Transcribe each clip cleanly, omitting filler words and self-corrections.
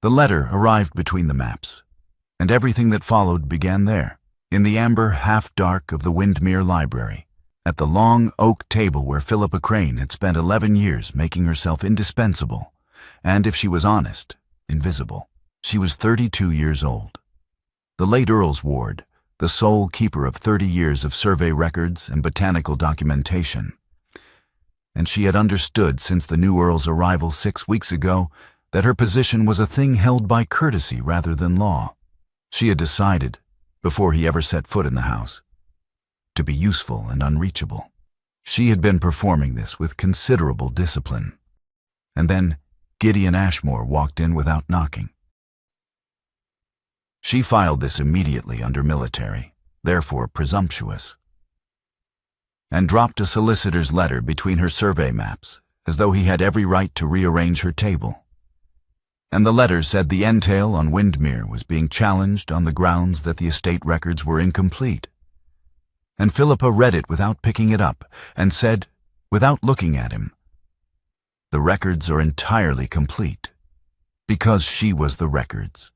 The letter arrived between the maps, and everything that followed began there, in the amber half-dark of the Wyndmere library, at the long oak table where Philippa Crane had spent 11 years making herself indispensable, and, if she was honest, invisible. She was 32 years old. The late Earl's ward, the sole keeper of 30 years of survey records and botanical documentation. And she had understood since the new Earl's arrival 6 weeks ago that her position was a thing held by courtesy rather than law. She had decided, before he ever set foot in the house, to be useful and unreachable. She had been performing this with considerable discipline. And then Gideon Ashmore walked in without knocking. She filed this immediately under military, therefore presumptuous, and dropped a solicitor's letter between her survey maps, as though he had every right to rearrange her table. And the letter said the entail on Wyndmere was being challenged on the grounds that the estate records were incomplete. And Philippa read it without picking it up, and said, without looking at him, "The records are entirely complete," because she was the records.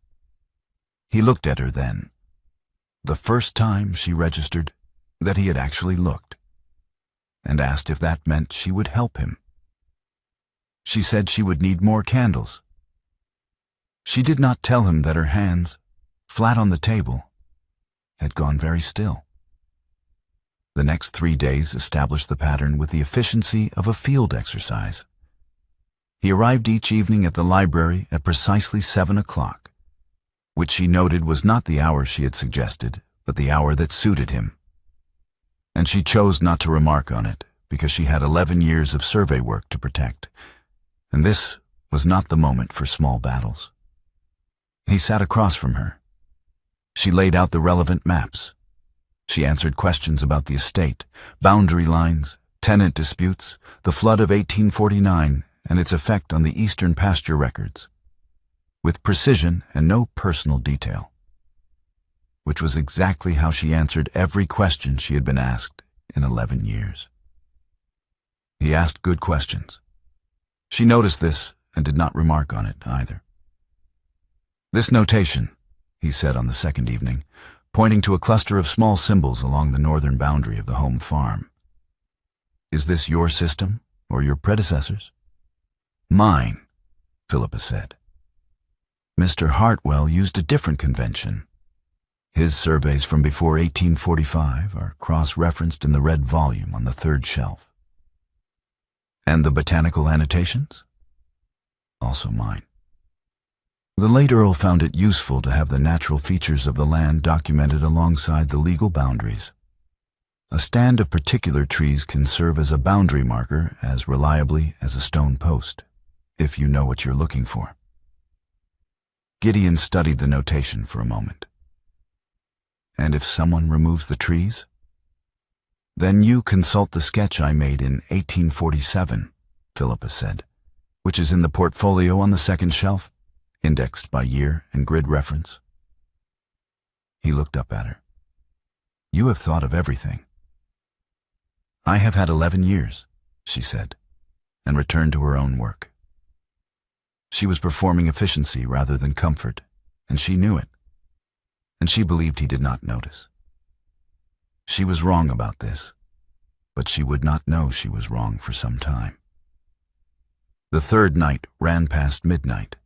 He looked at her then, the first time, she registered, that he had actually looked, and asked if that meant she would help him. She said she would need more candles. She did not tell him that her hands, flat on the table, had gone very still. The next 3 days established the pattern with the efficiency of a field exercise. He arrived each evening at the library at precisely 7 o'clock, which she noted was not the hour she had suggested, but the hour that suited him. And she chose not to remark on it, because she had 11 years of survey work to protect, and this was not the moment for small battles. He sat across from her. She laid out the relevant maps. She answered questions about the estate, boundary lines, tenant disputes, the flood of 1849, and its effect on the eastern pasture records, with precision and no personal detail, which was exactly how she answered every question she had been asked in 11 years. He asked good questions. She noticed this and did not remark on it either. "This notation," he said on the second evening, pointing to a cluster of small symbols along the northern boundary of the home farm. "Is this your system or your predecessor's?" "Mine," Philippa said. "Mr. Hartwell used a different convention. His surveys from before 1845 are cross-referenced in the red volume on the third shelf." "And the botanical annotations?" "Also mine." The late Earl found it useful to have the natural features of the land documented alongside the legal boundaries. A stand of particular trees can serve as a boundary marker as reliably as a stone post, if you know what you're looking for. Gideon studied the notation for a moment. "And if someone removes the trees?" "Then you consult the sketch I made in 1847, Philippa said, "which is in the portfolio on the second shelf, indexed by year and grid reference." He looked up at her. "You have thought of everything." "I have had 11 years, she said, and returned to her own work. She was performing efficiency rather than comfort, and she knew it, and she believed he did not notice. She was wrong about this, but she would not know she was wrong for some time. The third night ran past midnight,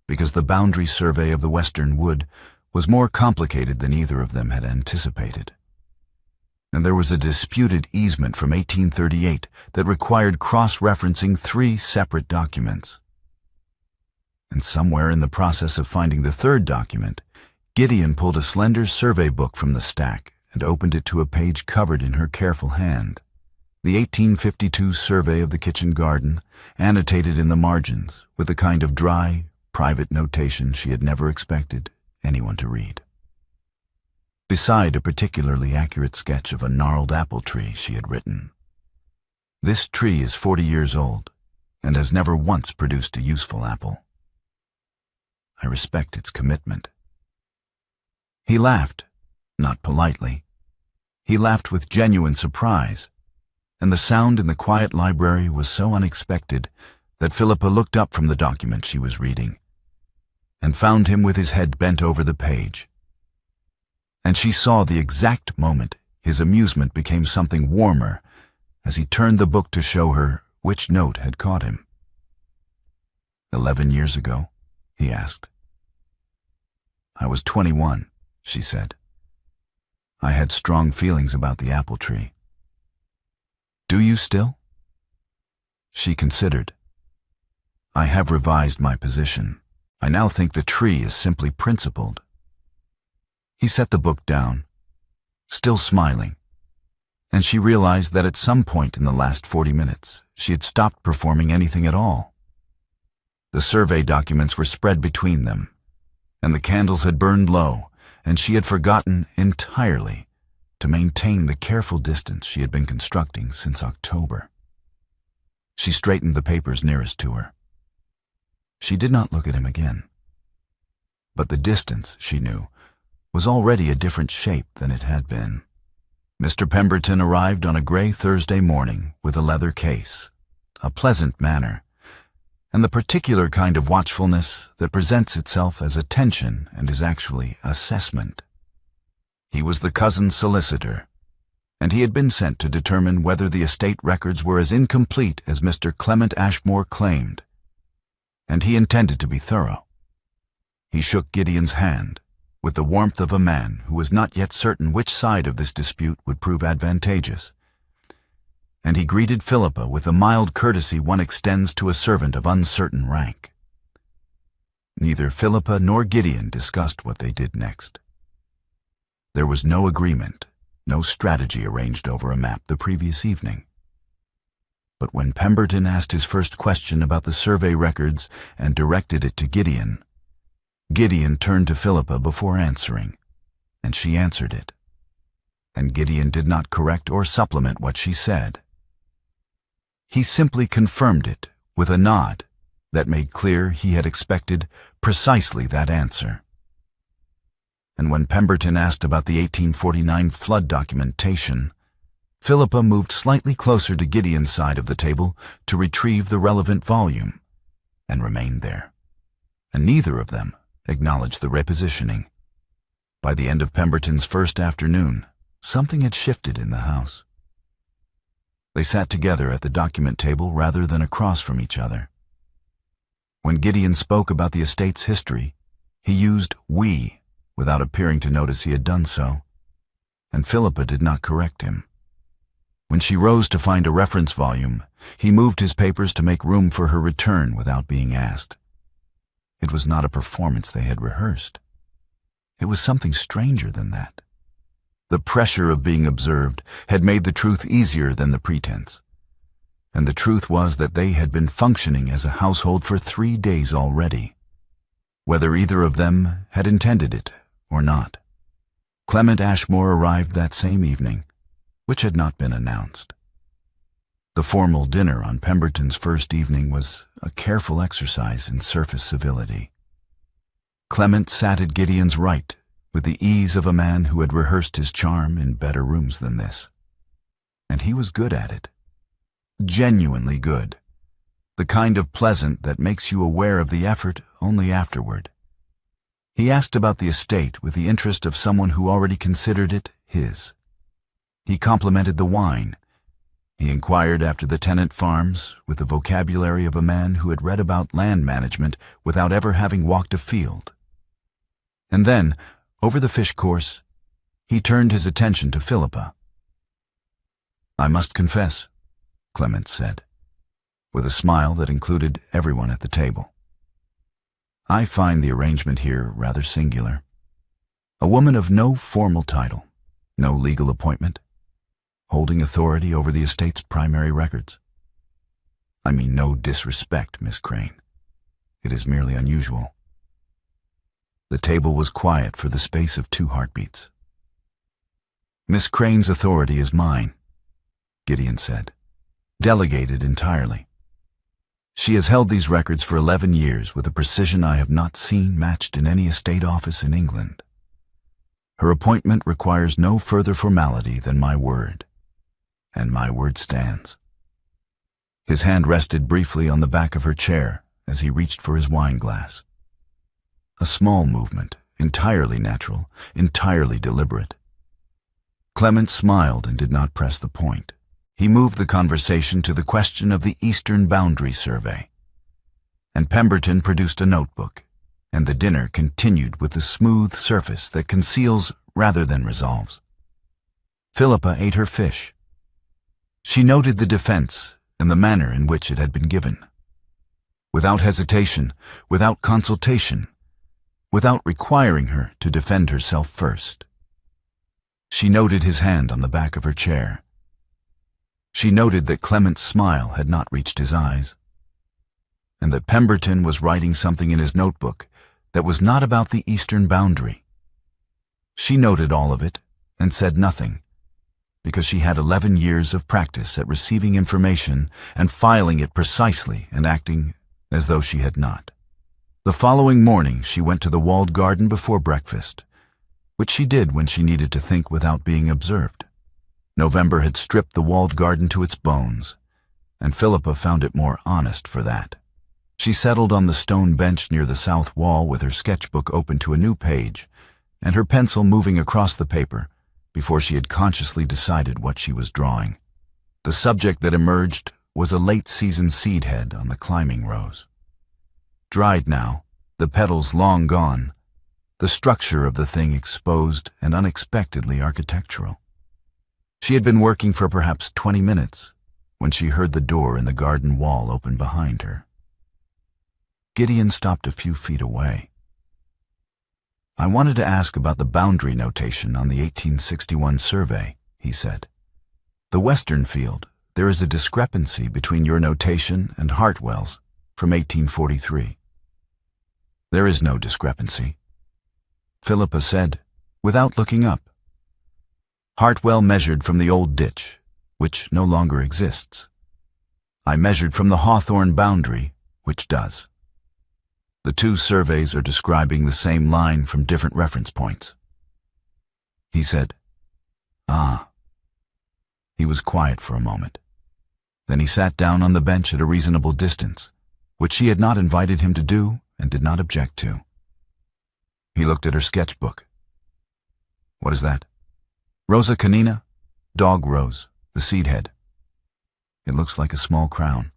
because the boundary survey of the western wood was more complicated than either of them had anticipated. And there was a disputed easement from 1838 that required cross-referencing 3 separate documents. And somewhere in the process of finding the third document, Gideon pulled a slender survey book from the stack and opened it to a page covered in her careful hand. The 1852 survey of the kitchen garden, annotated in the margins with the kind of dry, private notation she had never expected anyone to read. Beside a particularly accurate sketch of a gnarled apple tree, she had written, "This tree is 40 years old and has never once produced a useful apple. I respect its commitment." He laughed, not politely. He laughed with genuine surprise, and the sound in the quiet library was so unexpected that Philippa looked up from the document she was reading and found him with his head bent over the page. And she saw the exact moment his amusement became something warmer as he turned the book to show her which note had caught him. 11 years ago? He asked. I was 21, she said. I had strong feelings about the apple tree. Do you still? She considered. I have revised my position. I now think the tree is simply principled. He set the book down, still smiling, and she realized that at some point in the last 40 minutes, she had stopped performing anything at all. The survey documents were spread between them, and the candles had burned low, and she had forgotten entirely to maintain the careful distance she had been constructing since October. She straightened the papers nearest to her. She did not look at him again. But the distance, she knew, was already a different shape than it had been. Mr. Pemberton arrived on a gray Thursday morning with a leather case, a pleasant manner, and the particular kind of watchfulness that presents itself as attention and is actually assessment. He was the cousin's solicitor, and he had been sent to determine whether the estate records were as incomplete as Mr. Clement Ashmore claimed, and he intended to be thorough. He shook Gideon's hand with the warmth of a man who was not yet certain which side of this dispute would prove advantageous, and he greeted Philippa with the mild courtesy one extends to a servant of uncertain rank. Neither Philippa nor Gideon discussed what they did next. There was no agreement, no strategy arranged over a map the previous evening. But when Pemberton asked his first question about the survey records and directed it to Gideon, Gideon turned to Philippa before answering, and she answered it. And Gideon did not correct or supplement what she said. He simply confirmed it with a nod that made clear he had expected precisely that answer. And when Pemberton asked about the 1849 flood documentation, Philippa moved slightly closer to Gideon's side of the table to retrieve the relevant volume, and remained there. And neither of them acknowledged the repositioning. By the end of Pemberton's first afternoon, something had shifted in the house. They sat together at the document table rather than across from each other. When Gideon spoke about the estate's history, he used "we" without appearing to notice he had done so, and Philippa did not correct him. When she rose to find a reference volume, he moved his papers to make room for her return without being asked. It was not a performance they had rehearsed. It was something stranger than that. The pressure of being observed had made the truth easier than the pretense. And the truth was that they had been functioning as a household for 3 days already, whether either of them had intended it or not. Clement Ashmore arrived that same evening, which had not been announced. The formal dinner on Pemberton's first evening was a careful exercise in surface civility. Clement sat at Gideon's right with the ease of a man who had rehearsed his charm in better rooms than this. And he was good at it. Genuinely good. The kind of pleasant that makes you aware of the effort only afterward. He asked about the estate with the interest of someone who already considered it his. He complimented the wine. He inquired after the tenant farms with the vocabulary of a man who had read about land management without ever having walked a field. And then, over the fish course, he turned his attention to Philippa. "I must confess," Clement said, with a smile that included everyone at the table. "I find the arrangement here rather singular. A woman of no formal title, no legal appointment, holding authority over the estate's primary records. I mean no disrespect, Miss Crane. It is merely unusual." The table was quiet for the space of 2 heartbeats. "Miss Crane's authority is mine," Gideon said, "delegated entirely. She has held these records for 11 years with a precision I have not seen matched in any estate office in England. Her appointment requires no further formality than my word, and my word stands." His hand rested briefly on the back of her chair as he reached for his wine glass. A small movement, entirely natural, entirely deliberate. Clement smiled and did not press the point. He moved the conversation to the question of the Eastern Boundary Survey. And Pemberton produced a notebook, and the dinner continued with the smooth surface that conceals rather than resolves. Philippa ate her fish. She noted the defense and the manner in which it had been given. Without hesitation, without consultation, without requiring her to defend herself first. She noted his hand on the back of her chair. She noted that Clement's smile had not reached his eyes, and that Pemberton was writing something in his notebook that was not about the eastern boundary. She noted all of it and said nothing, because she had 11 years of practice at receiving information and filing it precisely and acting as though she had not. The following morning she went to the walled garden before breakfast, which she did when she needed to think without being observed. November had stripped the walled garden to its bones, and Philippa found it more honest for that. She settled on the stone bench near the south wall with her sketchbook open to a new page and her pencil moving across the paper before she had consciously decided what she was drawing. The subject that emerged was a late-season seed head on the climbing rose. Dried now, the petals long gone, the structure of the thing exposed and unexpectedly architectural. She had been working for perhaps 20 minutes when she heard the door in the garden wall open behind her. Gideon stopped a few feet away. "I wanted to ask about the boundary notation on the 1861 survey," he said. "The western field, there is a discrepancy between your notation and Hartwell's from 1843. "There is no discrepancy," Philippa said, without looking up. "Hartwell measured from the old ditch, which no longer exists. I measured from the Hawthorne boundary, which does. The two surveys are describing the same line from different reference points." He said, "Ah." He was quiet for a moment. Then he sat down on the bench at a reasonable distance, which she had not invited him to do and did not object to. He looked at her sketchbook. "What is that?" "Rosa canina, dog rose, the seed head. It looks like a small crown."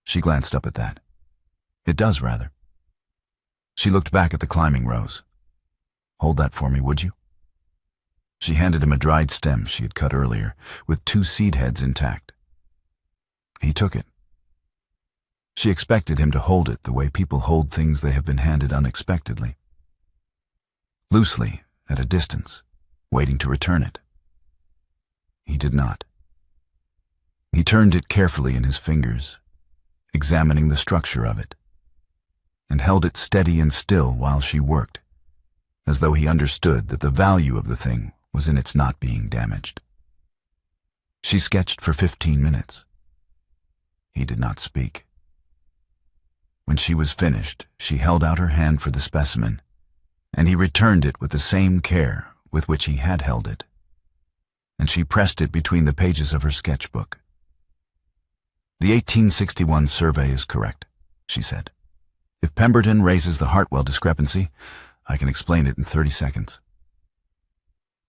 She glanced up at that. "It does, rather." She looked back at the climbing rose. "Hold that for me, would you?" She handed him a dried stem she had cut earlier, with 2 seed heads intact. He took it. She expected him to hold it the way people hold things they have been handed unexpectedly. Loosely, at a distance, waiting to return it. He did not. He turned it carefully in his fingers, examining the structure of it, and held it steady and still while she worked, as though he understood that the value of the thing was in its not being damaged. She sketched for 15 minutes. He did not speak. When she was finished, she held out her hand for the specimen, and he returned it with the same care with which he had held it, and she pressed it between the pages of her sketchbook. "The 1861 survey is correct," she said. "If Pemberton raises the Hartwell discrepancy, I can explain it in 30 seconds.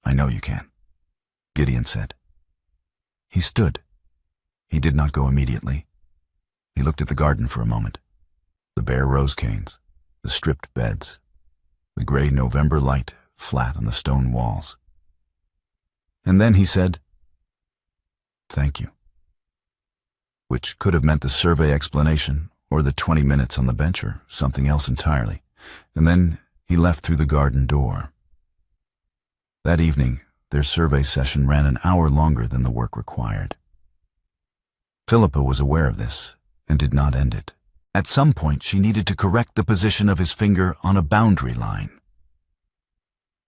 "I know you can," Gideon said. He stood. He did not go immediately. He looked at the garden for a moment. The bare rose canes, the stripped beds, the gray November light flat on the stone walls. And then he said, "Thank you," which could have meant the survey explanation or the 20 minutes on the bench or something else entirely. And then he left through the garden door. That evening, their survey session ran an hour longer than the work required. Philippa was aware of this and did not end it. At some point, she needed to correct the position of his finger on a boundary line.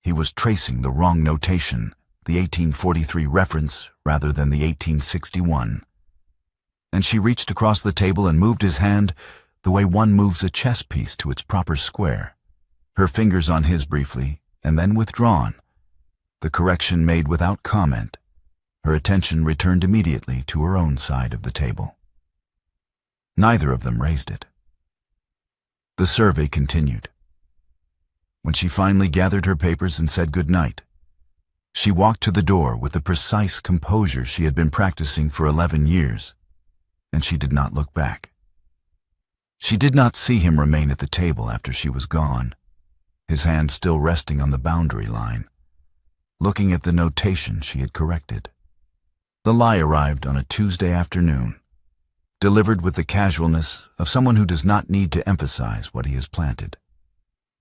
He was tracing the wrong notation, the 1843 reference rather than the 1861. And she reached across the table and moved his hand the way one moves a chess piece to its proper square, her fingers on his briefly, and then withdrawn. The correction made without comment, her attention returned immediately to her own side of the table. Neither of them raised it. The survey continued. When she finally gathered her papers and said good night, she walked to the door with the precise composure she had been practicing for 11 years, and she did not look back. She did not see him remain at the table after she was gone, his hand still resting on the boundary line, looking at the notation she had corrected. The lie arrived on a Tuesday afternoon, delivered with the casualness of someone who does not need to emphasize what he has planted.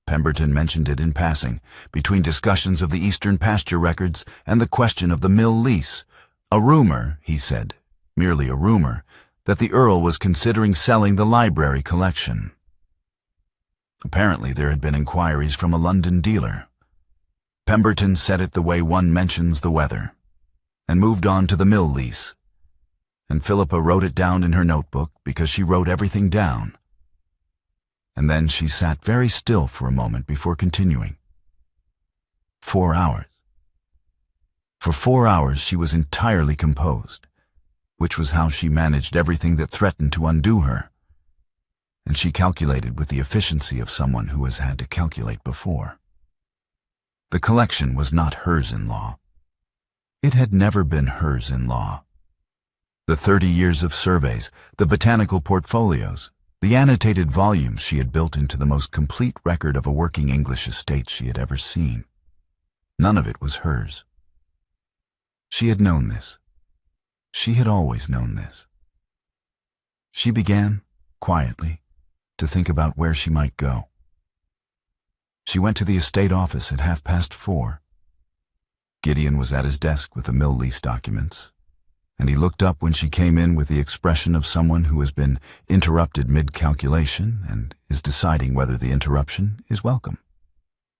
Pemberton mentioned it in passing, between discussions of the Eastern pasture records and the question of the mill lease. A rumor, he said, merely a rumor, that the Earl was considering selling the library collection. Apparently there had been inquiries from a London dealer. Pemberton said it the way one mentions the weather, and moved on to the mill lease. And Philippa wrote it down in her notebook because she wrote everything down. And then she sat very still for a moment before continuing. 4 hours. For 4 hours she was entirely composed, which was how she managed everything that threatened to undo her. And she calculated with the efficiency of someone who has had to calculate before. The collection was not hers in law. It had never been hers in law. The 30 years of surveys, the botanical portfolios, the annotated volumes she had built into the most complete record of a working English estate she had ever seen. None of it was hers. She had known this. She had always known this. She began, quietly, to think about where she might go. She went to the estate office at 4:30. Gideon was at his desk with the mill lease documents, and he looked up when she came in with the expression of someone who has been interrupted mid-calculation and is deciding whether the interruption is welcome.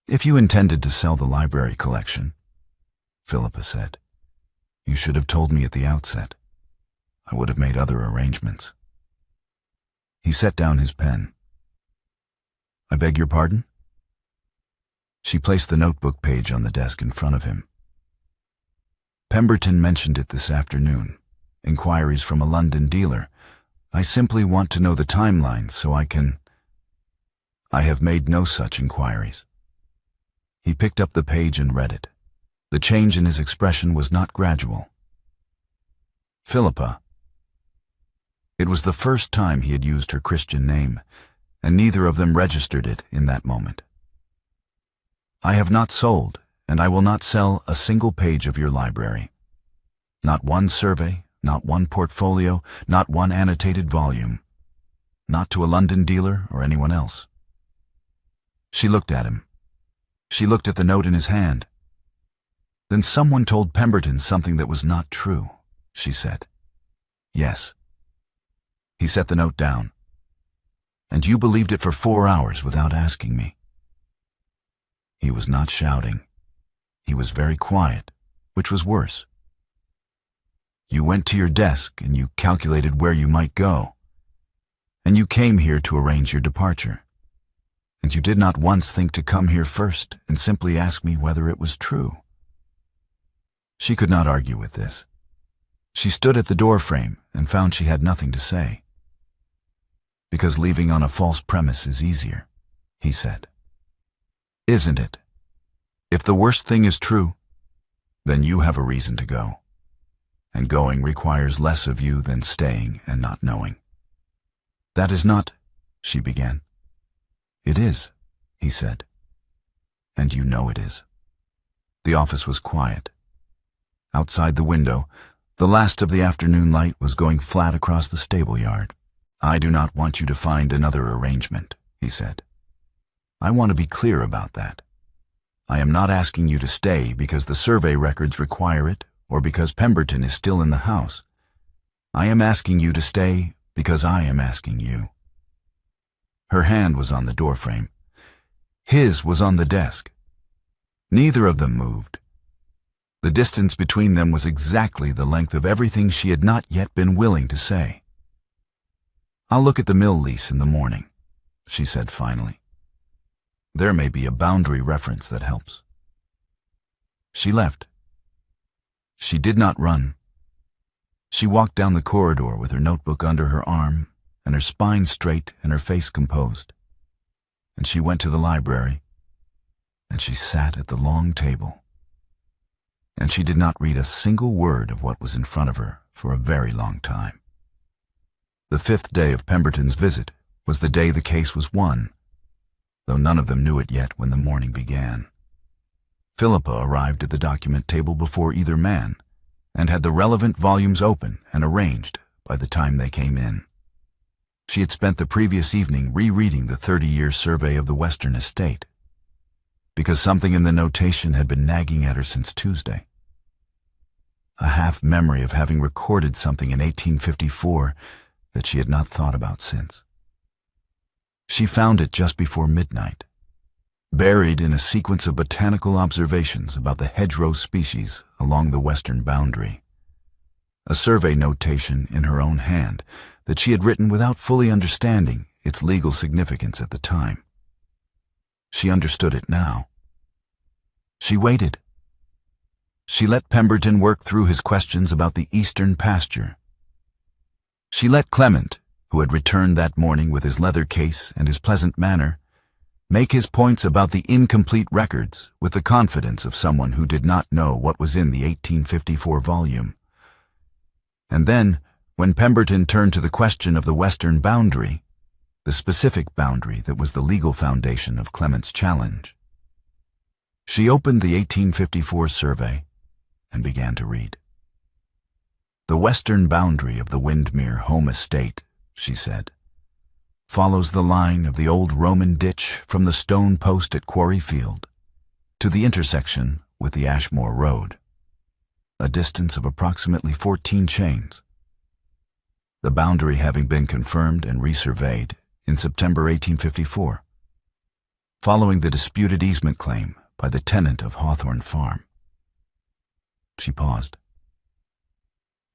"If you intended to sell the library collection," Philippa said, "you should have told me at the outset. I would have made other arrangements." He set down his pen. "I beg your pardon?" She placed the notebook page on the desk in front of him. "Pemberton mentioned it this afternoon. Inquiries from a London dealer. I simply want to know the timeline so I can—" "I have made no such inquiries." He picked up the page and read it. The change in his expression was not gradual. "Philippa." It was the first time he had used her Christian name, and neither of them registered it in that moment. "I have not sold, and I will not sell a single page of your library. Not one survey, not one portfolio, not one annotated volume. Not to a London dealer or anyone else." She looked at him. She looked at the note in his hand. "Then someone told Pemberton something that was not true," she said. "Yes." He set the note down. "And you believed it for 4 hours without asking me." He was not shouting. He was very quiet, which was worse. "You went to your desk and you calculated where you might go. And you came here to arrange your departure. And you did not once think to come here first and simply ask me whether it was true." She could not argue with this. She stood at the doorframe and found she had nothing to say. "Because leaving on a false premise is easier," he said. "Isn't it? If the worst thing is true, then you have a reason to go. And going requires less of you than staying and not knowing." "That is not—" she began. "It is," he said. "And you know it is." The office was quiet. Outside the window, the last of the afternoon light was going flat across the stable yard. "I do not want you to find another arrangement," he said. "I want to be clear about that. I am not asking you to stay because the survey records require it or because Pemberton is still in the house. I am asking you to stay because I am asking you." Her hand was on the doorframe. His was on the desk. Neither of them moved. The distance between them was exactly the length of everything she had not yet been willing to say. "I'll look at the mill lease in the morning," she said finally. "There may be a boundary reference that helps." She left. She did not run. She walked down the corridor with her notebook under her arm and her spine straight and her face composed. And she went to the library, and she sat at the long table. And she did not read a single word of what was in front of her for a very long time. The 5th day of Pemberton's visit was the day the case was won, though none of them knew it yet when the morning began. Philippa arrived at the document table before either man, and had the relevant volumes open and arranged by the time they came in. She had spent the previous evening rereading the 30-year survey of the Western estate, because something in the notation had been nagging at her since Tuesday. A half-memory of having recorded something in 1854 that she had not thought about since. She found it just before midnight, buried in a sequence of botanical observations about the hedgerow species along the western boundary. A survey notation in her own hand that she had written without fully understanding its legal significance at the time. She understood it now. She waited. She let Pemberton work through his questions about the eastern pasture. She let Clement, who had returned that morning with his leather case and his pleasant manner, make his points about the incomplete records with the confidence of someone who did not know what was in the 1854 volume. And then, when Pemberton turned to the question of the western boundary, the specific boundary that was the legal foundation of Clement's challenge, she opened the 1854 survey and began to read. "The western boundary of the Wyndmere home estate," she said, "follows the line of the old Roman ditch from the stone post at Quarry Field to the intersection with the Ashmore Road, a distance of approximately 14 chains. The boundary having been confirmed and resurveyed in September 1854, following the disputed easement claim by the tenant of Hawthorne Farm." She paused.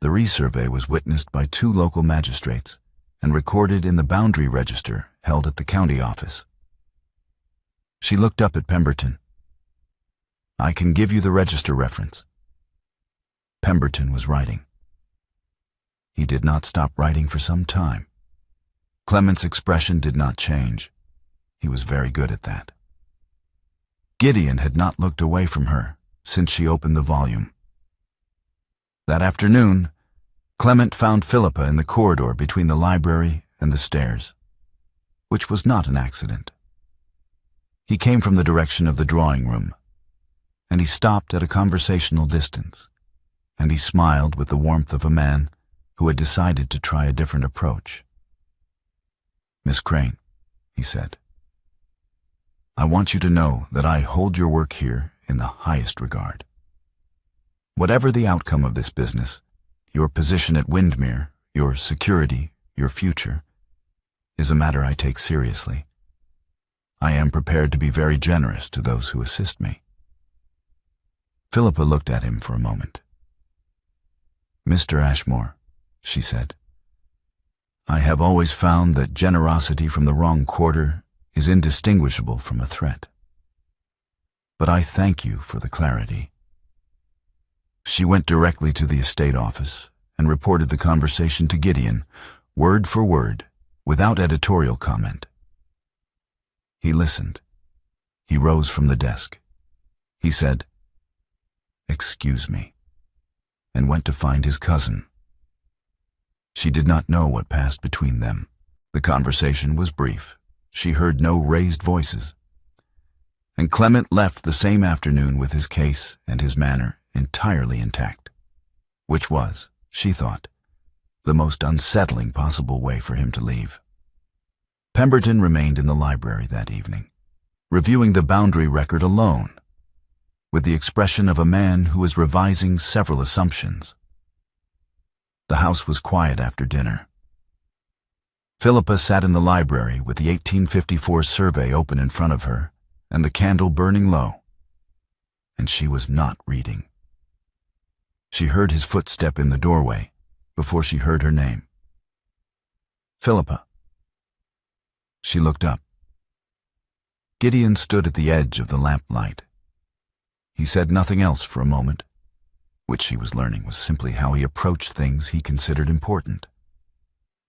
The resurvey was witnessed by 2 local magistrates and recorded in the boundary register held at the county office. She looked up at Pemberton. "I can give you the register reference." Pemberton was writing. He did not stop writing for some time. Clement's expression did not change. He was very good at that. Gideon had not looked away from her since she opened the volume. That afternoon, Clement found Philippa in the corridor between the library and the stairs, which was not an accident. He came from the direction of the drawing room, and he stopped at a conversational distance, and he smiled with the warmth of a man who had decided to try a different approach. "Miss Crane," he said, "I want you to know that I hold your work here in the highest regard. Whatever the outcome of this business, your position at Wyndmere, your security, your future, is a matter I take seriously. I am prepared to be very generous to those who assist me." Philippa looked at him for a moment. "Mr. Ashmore," she said, "I have always found that generosity from the wrong quarter is indistinguishable from a threat. But I thank you for the clarity." She went directly to the estate office and reported the conversation to Gideon, word for word, without editorial comment. He listened. He rose from the desk. He said, "Excuse me," and went to find his cousin. She did not know what passed between them. The conversation was brief. She heard no raised voices. And Clement left the same afternoon with his case and his manner entirely intact, which was, she thought, the most unsettling possible way for him to leave. Pemberton remained in the library that evening, reviewing the boundary record alone, with the expression of a man who is revising several assumptions. The house was quiet after dinner. Philippa sat in the library with the 1854 survey open in front of her and the candle burning low, and she was not reading. She heard his footstep in the doorway before she heard her name. "Philippa." She looked up. Gideon stood at the edge of the lamplight. He said nothing else for a moment, which she was learning was simply how he approached things he considered important,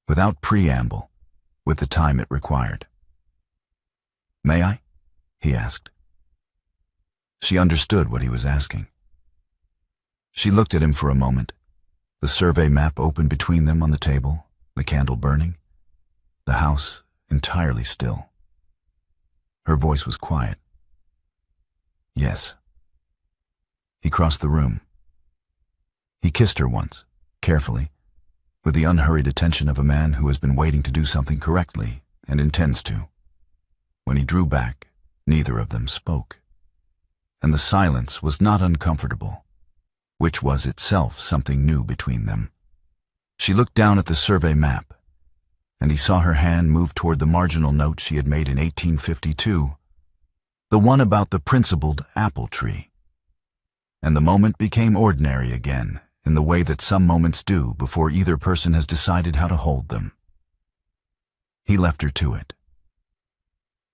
without preamble, with the time it required. "May I?" he asked. She understood what he was asking. She looked at him for a moment, the survey map open between them on the table, the candle burning, the house entirely still. Her voice was quiet. Yes. He crossed the room. He kissed her once, carefully, with the unhurried attention of a man who has been waiting to do something correctly and intends to. When he drew back, neither of them spoke. And the silence was not uncomfortable, which was itself something new between them. She looked down at the survey map, and he saw her hand move toward the marginal note she had made in 1852, the one about the principled apple tree. And the moment became ordinary again, in the way that some moments do before either person has decided how to hold them. He left her to it.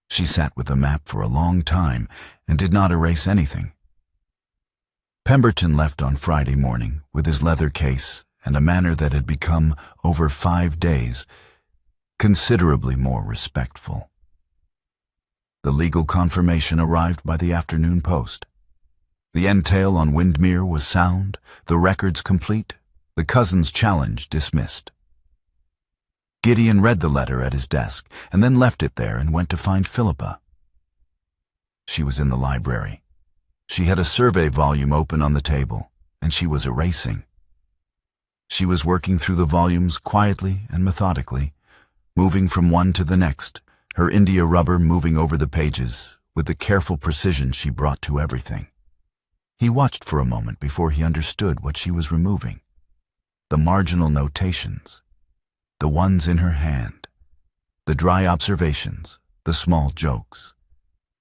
She sat with the map for a long time and did not erase anything. Pemberton left on Friday morning with his leather case and a manner that had become, over 5 days, considerably more respectful. The legal confirmation arrived by the afternoon post. The entail on Wyndmere was sound, the records complete, the cousin's challenge dismissed. Gideon read the letter at his desk and then left it there and went to find Philippa. She was in the library. She had a survey volume open on the table, and she was erasing. She was working through the volumes quietly and methodically, moving from one to the next, her India rubber moving over the pages with the careful precision she brought to everything. He watched for a moment before he understood what she was removing. The marginal notations, the ones in her hand, the dry observations, the small jokes,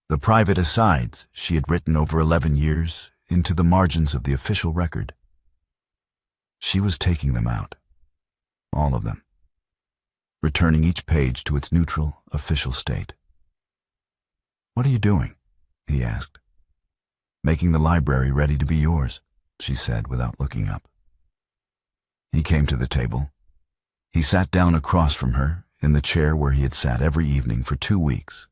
the private asides she had written over 11 years into the margins of the official record. She was taking them out, all of them, returning each page to its neutral, official state. "What are you doing?" he asked. "Making the library ready to be yours," she said without looking up. He came to the table. He sat down across from her in the chair where he had sat every evening for 2 weeks,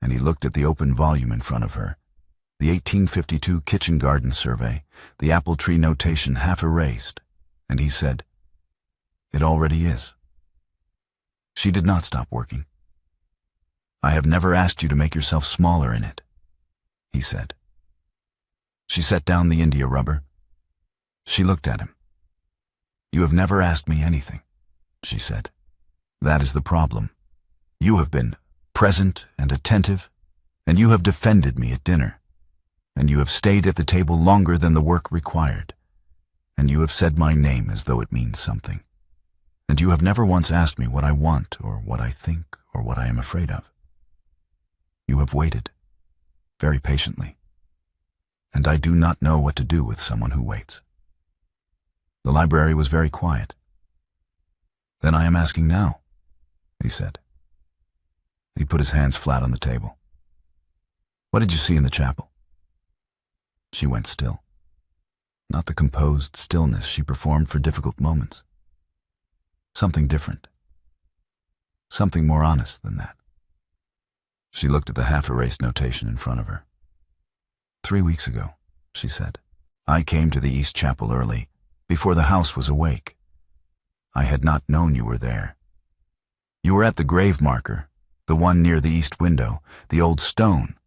and he looked at the open volume in front of her, the 1852 kitchen garden survey, the apple tree notation half erased, and he said, "It already is." She did not stop working. "I have never asked you to make yourself smaller in it," he said. She set down the India rubber. She looked at him. "You have never asked me anything," she said. "That is the problem. You have been present and attentive, and you have defended me at dinner, and you have stayed at the table longer than the work required, and you have said my name as though it means something, and you have never once asked me what I want or what I think or what I am afraid of. You have waited, very patiently, and I do not know what to do with someone who waits." The library was very quiet. "Then I am asking now," he said. He put his hands flat on the table. "What did you see in the chapel?" She went still. Not the composed stillness she performed for difficult moments. Something different. Something more honest than that. She looked at the half-erased notation in front of her. 3 weeks ago," she said, "I came to the East Chapel early, before the house was awake. I had not known you were there. You were at the grave marker, the one near the east window, the old stone.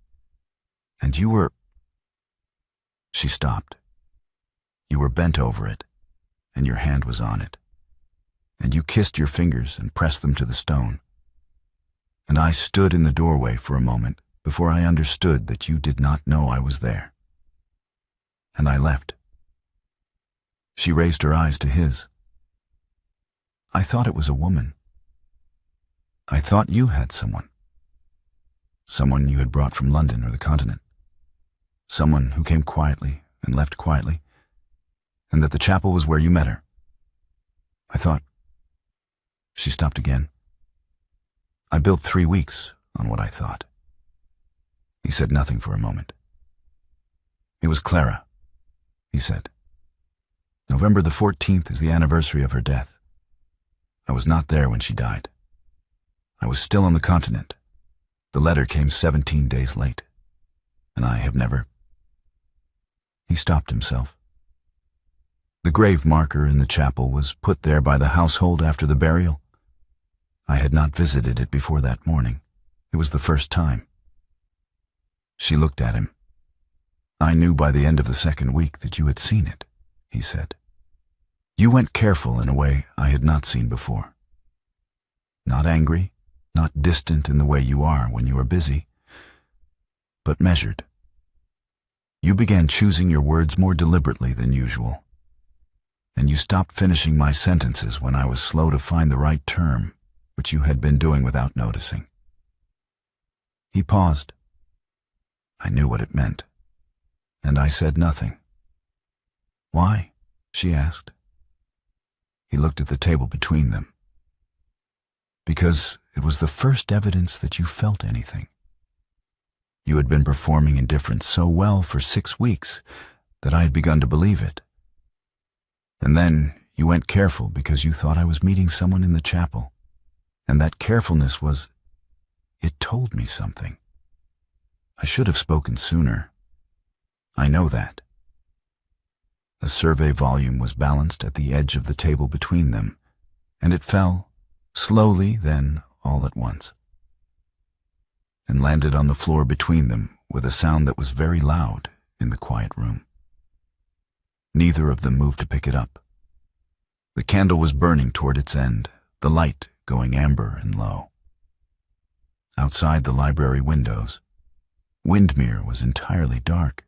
And you were—" She stopped. "You were bent over it, and your hand was on it, and you kissed your fingers and pressed them to the stone. And I stood in the doorway for a moment before I understood that you did not know I was there. And I left." She raised her eyes to his. "I thought it was a woman. I thought you had someone. Someone you had brought from London or the continent. Someone who came quietly and left quietly, and that the chapel was where you met her. I thought—" She stopped again. "I built 3 weeks on what I thought." He said nothing for a moment. "It was Clara," he said. "November the 14th is the anniversary of her death. I was not there when she died. I was still on the continent. The letter came 17 days late, and I have never—" He stopped himself. The grave marker in the chapel was put there by the household after the burial. I had not visited it before that morning. It was the first time. She looked at him. I knew by the end of the second week that you had seen it, he said. You went careful in a way I had not seen before. Not angry, not distant in the way you are when you are busy, but measured. You began choosing your words more deliberately than usual, and you stopped finishing my sentences when I was slow to find the right term, which you had been doing without noticing. He paused. I knew what it meant, and I said nothing. Why? She asked. He looked at the table between them. Because it was the first evidence that you felt anything. You had been performing indifference so well for 6 weeks that I had begun to believe it. And then you went careful because you thought I was meeting someone in the chapel. And that carefulness it told me something. I should have spoken sooner. I know that. A survey volume was balanced at the edge of the table between them, and it fell, slowly then all at once, and landed on the floor between them with a sound that was very loud in the quiet room. Neither of them moved to pick it up. The candle was burning toward its end, the light going amber and low. Outside the library windows, Wyndmere was entirely dark.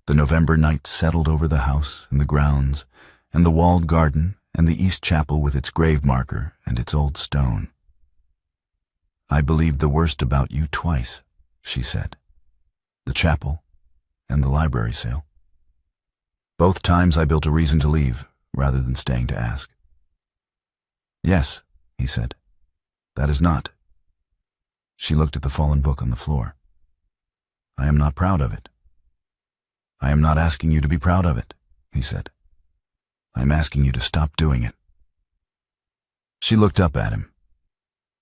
The November night settled over the house and the grounds and the walled garden and the East Chapel with its grave marker and its old stone. I believed the worst about you twice, she said. The chapel and the library sale. Both times I built a reason to leave rather than staying to ask. Yes, he said. That is not. She looked at the fallen book on the floor. I am not proud of it. I am not asking you to be proud of it, he said. I am asking you to stop doing it. She looked up at him.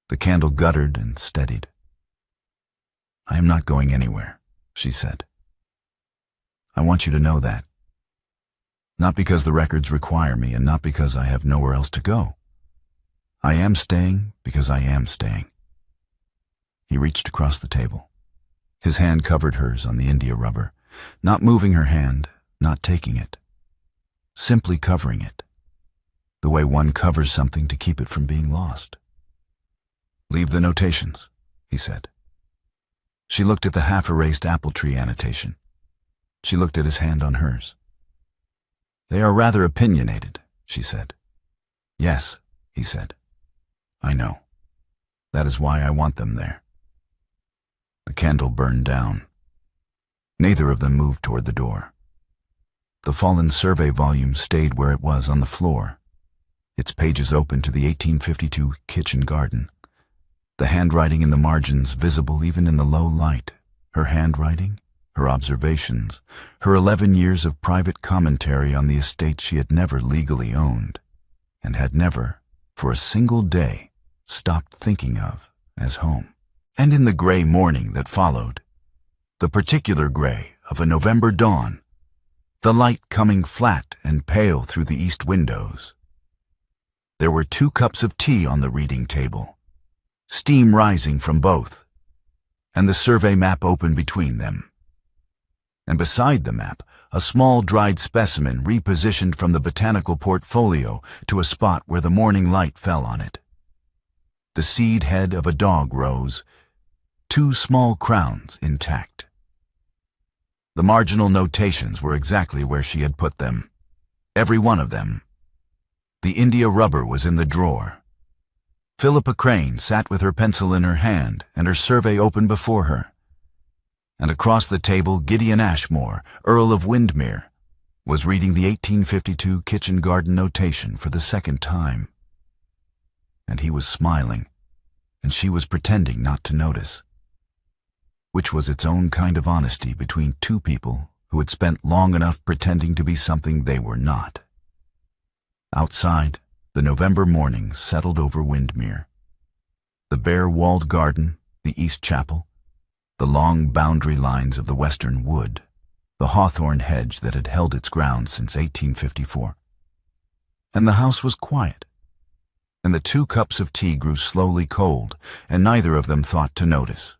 The candle guttered and steadied. I am not going anywhere, she said. I want you to know that. Not because the records require me and not because I have nowhere else to go. I am staying because I am staying. He reached across the table. His hand covered hers on the India rubber, not moving her hand, not taking it, simply covering it, the way one covers something to keep it from being lost. Leave the notations, he said. She looked at the half-erased apple tree annotation. She looked at his hand on hers. They are rather opinionated, she said. Yes, he said. I know. That is why I want them there. The candle burned down. Neither of them moved toward the door. The fallen survey volume stayed where it was on the floor, its pages open to the 1852 kitchen garden, the handwriting in the margins visible even in the low light, her handwriting, her observations, her 11 years of private commentary on the estate she had never legally owned, and had never, for a single day, stopped thinking of as home. And in the gray morning that followed, the particular gray of a November dawn, the light coming flat and pale through the east windows, there were 2 cups of tea on the reading table, steam rising from both, and the survey map open between them. And beside the map, a small dried specimen repositioned from the botanical portfolio to a spot where the morning light fell on it. The seed head of a dog rose, 2 small crowns intact. The marginal notations were exactly where she had put them, every one of them. The India rubber was in the drawer. Philippa Crane sat with her pencil in her hand and her survey open before her. And across the table, Gideon Ashmore, Earl of Wyndmere, was reading the 1852 kitchen garden notation for the second time. And he was smiling, and she was pretending not to notice, which was its own kind of honesty between 2 people who had spent long enough pretending to be something they were not. Outside, the November morning settled over Wyndmere. The bare walled garden, the East Chapel, the long boundary lines of the western wood, the hawthorn hedge that had held its ground since 1854. And the house was quiet, and the 2 cups of tea grew slowly cold, and neither of them thought to notice.